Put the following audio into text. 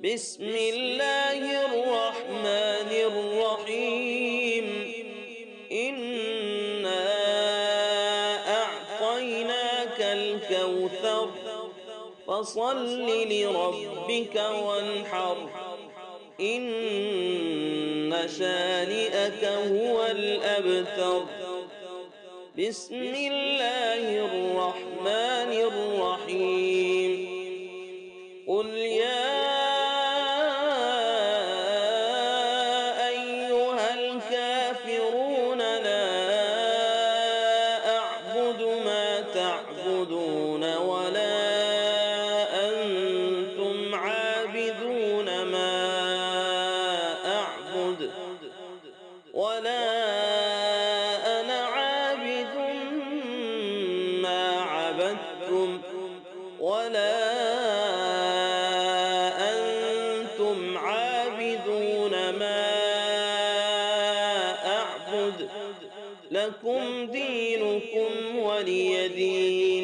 بسم الله الرحمن الرحيم إنا أعطيناك الكوثر فصل لربك وانحر إن شانئك هو الأبتر بسم الله الرحمن الرحيم قل يا أيها الكافرون لا أعبد ما تعبدون ولا أنتم عابدون ما أعبد ولا أنا عابد ما عبدتم ولا أنتم عابدون ما أعبد لكم دينكم ولي دين.